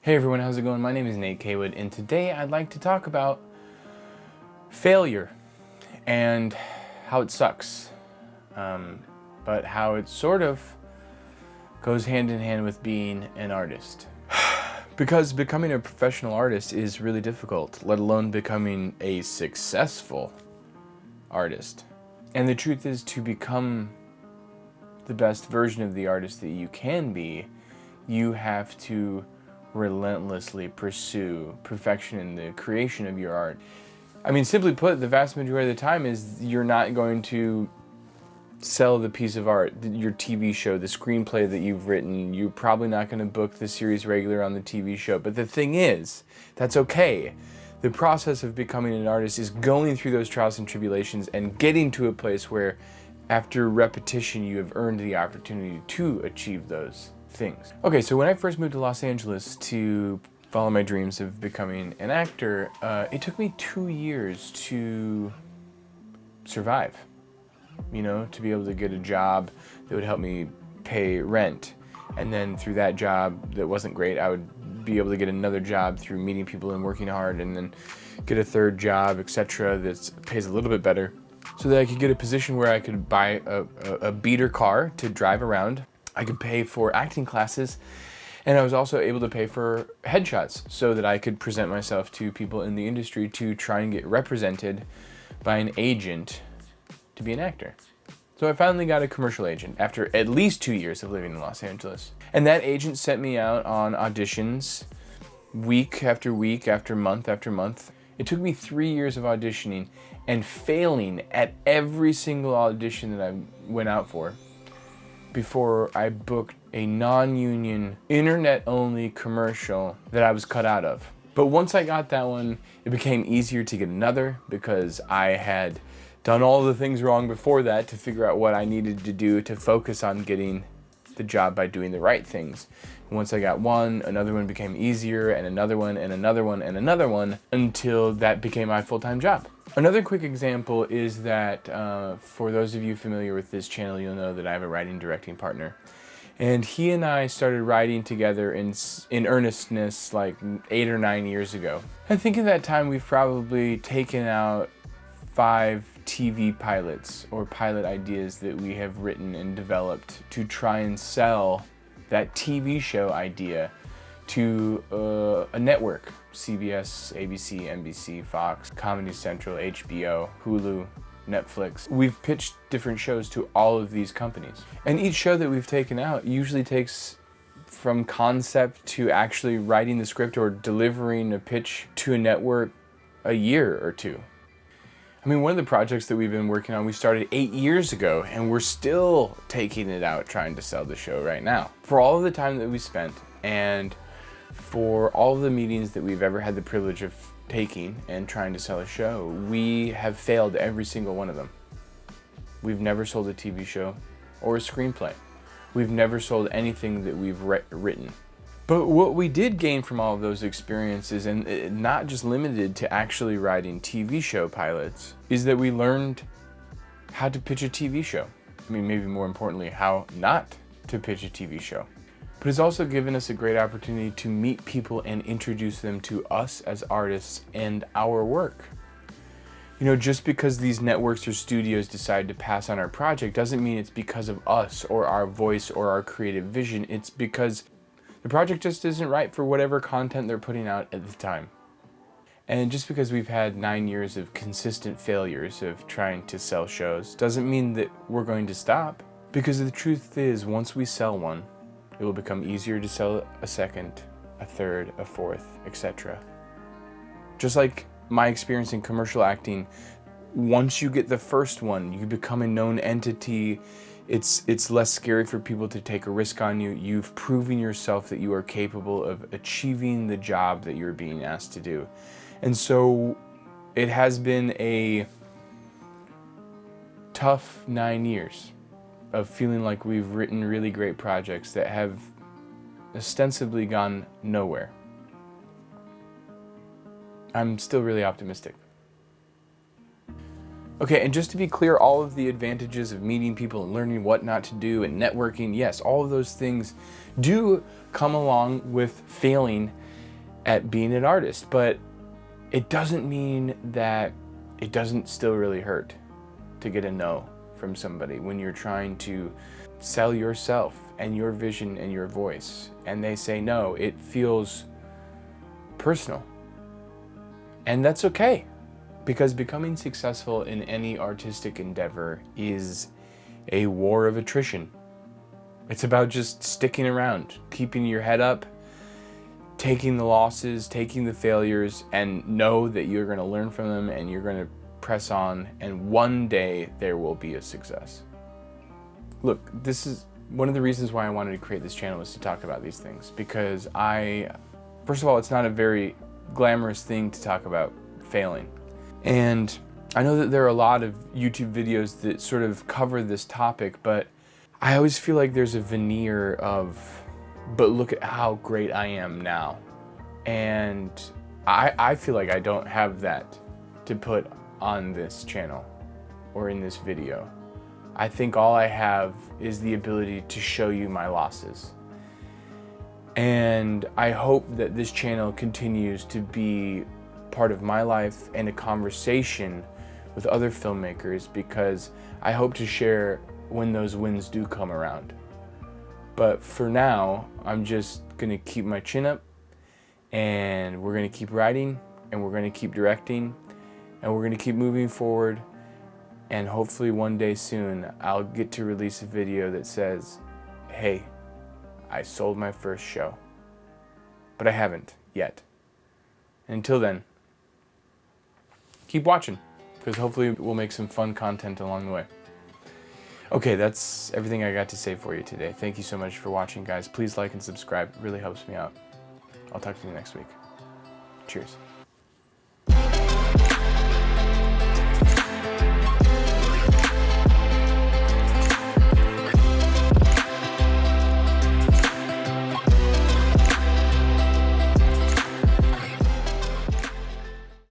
Hey everyone, how's it going? My name is Nate Caywood, and today I'd like to talk about failure and how it sucks, but how it sort of goes hand in hand with being an artist. Because becoming a professional artist is really difficult, let alone becoming a successful artist. And the truth is, to become the best version of the artist that you can be, you have to relentlessly pursue perfection in the creation of your art. I mean, simply put, the vast majority of the time is you're not going to sell the piece of art, your TV show, the screenplay that you've written. You're probably not going to book the series regular on the TV show. But the thing is, that's okay. The process of becoming an artist is going through those trials and tribulations and getting to a place where, after repetition, you have earned the opportunity to achieve those things. Okay, so when I first moved to Los Angeles to follow my dreams of becoming an actor, it took me 2 years to survive. You know, to be able to get a job that would help me pay rent. And then through that job that wasn't great, I would be able to get another job through meeting people and working hard, and then get a third job, etc., that pays a little bit better, so that I could get a position where I could buy a beater car to drive around. I could pay for acting classes, and I was also able to pay for headshots so that I could present myself to people in the industry to try and get represented by an agent to be an actor. So I finally got a commercial agent after at least 2 years of living in Los Angeles. And that agent sent me out on auditions week after week, after month after month. It took me 3 years of auditioning and failing at every single audition that I went out for before I booked a non-union, internet-only commercial that I was cut out of. But once I got that one, it became easier to get another because I had done all the things wrong before that to figure out what I needed to do to focus on getting the job by doing the right things. And once I got one, another one became easier, and another one, and another one, and another one, until that became my full-time job. Another quick example is that for those of you familiar with this channel, you'll know that I have a writing directing partner. And he and I started writing together in earnestness like 8 or 9 years ago. I think at that time we've probably taken out 5 TV pilots or pilot ideas that we have written and developed to try and sell that TV show idea to a network. CBS, ABC, NBC, Fox, Comedy Central, HBO, Hulu, Netflix. We've pitched different shows to all of these companies. And each show that we've taken out usually takes from concept to actually writing the script or delivering a pitch to a network a year or two. I mean, one of the projects that we've been working on, we started 8 years ago, and we're still taking it out trying to sell the show right now. For all of the time that we spent, and for all of the meetings that we've ever had the privilege of taking and trying to sell a show, we have failed every single one of them. We've never sold a TV show or a screenplay. We've never sold anything that we've written. But what we did gain from all of those experiences, and not just limited to actually writing TV show pilots, is that we learned how to pitch a TV show. I mean, maybe more importantly, how not to pitch a TV show. But it's also given us a great opportunity to meet people and introduce them to us as artists and our work. You know, just because these networks or studios decide to pass on our project doesn't mean it's because of us or our voice or our creative vision. It's because the project just isn't right for whatever content they're putting out at the time. And just because we've had 9 years of consistent failures of trying to sell shows doesn't mean that we're going to stop. Because the truth is, once we sell one, it will become easier to sell a second, a third, a fourth, etc. Just like my experience in commercial acting, once you get the first one, you become a known entity. It's less scary for people to take a risk on you. You've proven yourself that you are capable of achieving the job that you're being asked to do. And so it has been a tough 9 years of feeling like we've written really great projects that have ostensibly gone nowhere. I'm still really optimistic. Okay, and just to be clear, all of the advantages of meeting people and learning what not to do and networking, yes, all of those things do come along with failing at being an artist, but it doesn't mean that it doesn't still really hurt to get a no from somebody when you're trying to sell yourself and your vision and your voice, and they say no. It feels personal, and that's okay, because becoming successful in any artistic endeavor is a war of attrition. It's about just sticking around, keeping your head up, taking the losses, taking the failures, and know that you're going to learn from them and you're going to press on, and one day there will be a success. Look, this is one of the reasons why I wanted to create this channel, is to talk about these things, because first of all, it's not a very glamorous thing to talk about failing. And I know that there are a lot of YouTube videos that sort of cover this topic, but I always feel like there's a veneer of, but look at how great I am now. And I feel like I don't have that to put on this channel or in this video. I think all I have is the ability to show you my losses. And I hope that this channel continues to be part of my life and a conversation with other filmmakers, because I hope to share when those wins do come around. But for now, I'm just gonna keep my chin up, and we're gonna keep writing, and we're gonna keep directing, and we're gonna keep moving forward. And hopefully one day soon, I'll get to release a video that says, hey, I sold my first show. But I haven't yet. And until then, keep watching, because hopefully we'll make some fun content along the way. Okay, that's everything I got to say for you today. Thank you so much for watching, guys. Please like and subscribe. It really helps me out. I'll talk to you next week. Cheers.